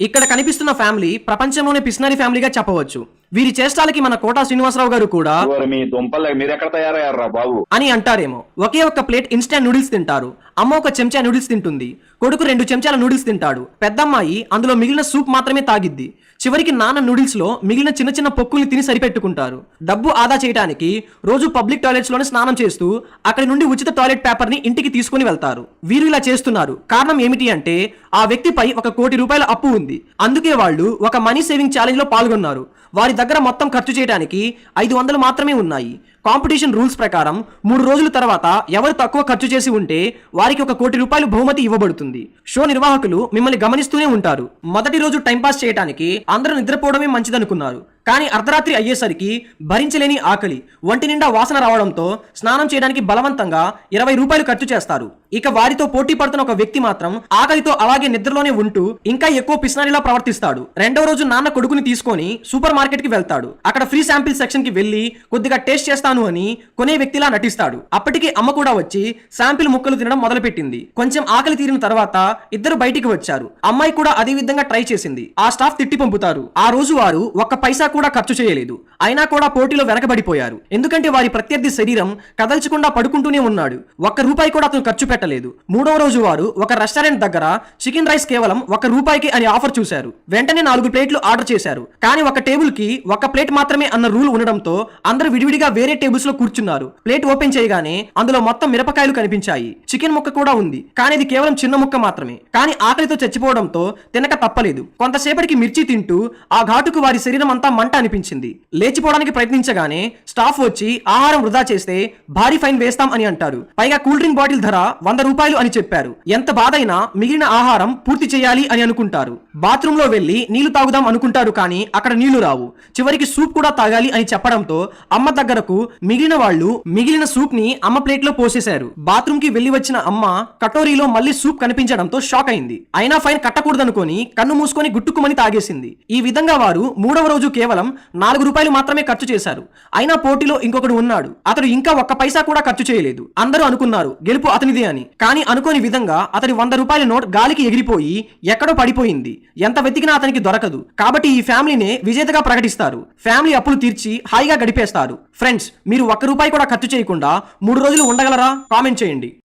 ఇక్కడ కనిపిస్తున్న ఫ్యామిలీ ప్రపంచంలోనే పిస్నరీ ఫ్యామిలీగా చెప్పవచ్చు. వీరి చేష్టాలకి మన కోటా శ్రీనివాసరావు గారు కూడా మీ దుంపలు మీరెక్కడ తయారయ్యారా బాబు అని అంటారేమో. ఒకే ఒక్క ప్లేట్ ఇన్స్టాంట్ నూడిల్స్ తింటారు. అమ్మ ఒక చెంచా నూడిల్స్ తింటుంది. కొడుకు 2 చెంచాల నూడిల్స్ తింటాడు. పెద్దమ్మాయి అందులో మిగిలిన సూప్ మాత్రమే తాగిద్ది. చివరికి నాన్న నూడిల్స్ లో మిగిలిన చిన్న చిన్న పొక్కుల్ని తిని సరిపెట్టుకుంటారు. డబ్బు ఆదా చేయడానికి రోజు పబ్లిక్ టాయిలెట్స్ లోనే స్నానం చేస్తూ అక్కడి నుండి ఉచిత టాయిలెట్ పేపర్ ని ఇంటికి తీసుకుని వెళ్తారు. వీరు ఇలా చేస్తున్నారు కారణం ఏమిటి అంటే ఆ వ్యక్తిపై ₹1 కోటి అప్పు ఉంది. అందుకే వాళ్ళు ఒక మనీ సేవింగ్ ఛాలెంజ్ లో పాల్గొన్నారు. వారి దగ్గర మొత్తం ఖర్చు చేయడానికి 500 మాత్రమే ఉన్నాయి. కాంపిటీషన్ రూల్స్ ప్రకారం 3 రోజుల తర్వాత ఎవరు తక్కువ ఖర్చు చేసి ఉంటే వారికి ₹1 కోటి బహుమతి ఇవ్వబడుతుంది. షో నిర్వాహకులు మిమ్మల్ని గమనిస్తూనే ఉంటారు. మొదటి రోజు టైంపాస్ చేయడానికి అందరూ నిద్రపోవడమే మంచిదనుకున్నారు. కానీ అర్ధరాత్రి అయ్యేసరికి భరించలేని ఆకలి, ఒంటి నిండా వాసన రావడంతో స్నానం చేయడానికి బలవంతంగా ₹20 ఖర్చు చేస్తారు. ఇక వారితో పోటీ పడుతున్న ఒక వ్యక్తి మాత్రం ఆకలితో అలాగే నిద్రలోనే ఉంటూ ఇంకా ఎక్కువ పిస్నారిలా ప్రవర్తిస్తాడు. రెండవ రోజు నాన్న కొడుకుని తీసుకొని సూపర్ మార్కెట్ కి వెళ్తాడు. అక్కడ ఫ్రీ శాంపిల్ సెక్షన్ కి వెళ్లి కొద్దిగా టేస్ట్ చేస్తాను అని కొనే వ్యక్తిలా నటిస్తాడు. అప్పటికి అమ్మ కూడా వచ్చి శాంపిల్ ముక్కలు తినడం మొదలుపెట్టింది. కొంచెం ఆకలి తీరిన తర్వాత ఇద్దరు బయటికి వచ్చారు. అమ్మాయి కూడా అదే విధంగా ట్రై చేసింది. ఆ స్టాఫ్ తిట్టి పంపుతారు. ఆ రోజు వారు ఒక్క పైసా కూడా ఖర్చు చేయలేదు. అయినా కూడా పోటీలో వెనకబడిపోయారు. ఎందుకంటే వారి ప్రత్యర్థి శరీరం కదల్చకుండా పడుకుంటూనే ఉన్నాడు. ₹1 కూడా అతను ఖర్చు పెట్టలేదు. మూడవ రోజు వారు ఒక రెస్టారెంట్ దగ్గర చికెన్ రైస్ కేవలం ₹1 అని ఆఫర్ చూశారు. వెంటనే 4 ప్లేట్లు ఆర్డర్ చేశారు. కానీ ఒక టేబుల్ కి 1 ప్లేట్ మాత్రమే అన్న రూల్ ఉండడంతో అందరూ విడివిడిగా వేరే టేబుల్స్ లో కూర్చున్నారు. ప్లేట్ ఓపెన్ చేయగానే అందులో మొత్తం మిరపకాయలు కనిపించాయి. చికెన్ ముక్క కూడా ఉంది. కానీ ఇది కేవలం చిన్న ముక్క మాత్రమే. కానీ ఆకలితో చచ్చిపోవడంతో తినక తప్పలేదు. కొంతసేపటికి మిర్చి తింటూ ఆ ఘాటుకు వారి శరీరం అంతా మంట అనిపించింది. లేచిపోవడానికి ప్రయత్నించగానే స్టాఫ్ వచ్చి ఆహారం వృధా చేస్తే భారీ ఫైన్ వేస్తాం అని అంటారు. పైగా కూల్ డ్రింక్ బాటిల్ ధర ₹100 అని చెప్పారు. ఎంత బాధైనా మిగిలిన ఆహారం పూర్తి చేయాలి అని అనుకుంటారు. బాత్రూమ్ లో వెళ్లి నీళ్లు తాగుదాం అనుకుంటారు. కానీ అక్కడ నీళ్లు రావు. చివరికి సూప్ కూడా తాగాలి అని చెప్పడంతో అమ్మ దగ్గరకు మిగిలిన వాళ్ళు మిగిలిన సూప్ ని అమ్మ ప్లేట్ లో పోసేశారు. బాత్రూమ్ కి వెళ్లి వచ్చిన అమ్మ కటోరీలో మళ్ళీ సూప్ కనిపించడంతో షాక్ అయింది. అయినా ఫైన్ కట్టకూడదనుకొని కన్ను మూసుకొని గుట్టుకుమని తాగేసింది. ఈ విధంగా వారు 3వ రోజు కేవలం ₹4 మాత్రమే ఖర్చు చేశారు. అయినా పోటీలో ఇంకొకడు ఉన్నాడు. అతడు ఇంకా ₹1 కూడా ఖర్చు చేయలేదు. అందరూ అనుకున్నారు గెలుపు అతనిదే అని. కానీ అనుకోని విధంగా అతడి ₹100 నోట్ గాలికి ఎగిరిపోయి ఎక్కడో పడిపోయింది. ఎంత వెతికినా అతనికి దొరకదు. కాబట్టి ఈ ఫ్యామిలీనే విజేతగా ప్రకటిస్తారు. ఫ్యామిలీ అప్పులు తీర్చి హాయిగా గడిపేస్తారు. ఫ్రెండ్స్, మీరు ₹1 కూడా ఖర్చు చేయకుండా 3 రోజులు ఉండగలరా? కామెంట్ చేయండి.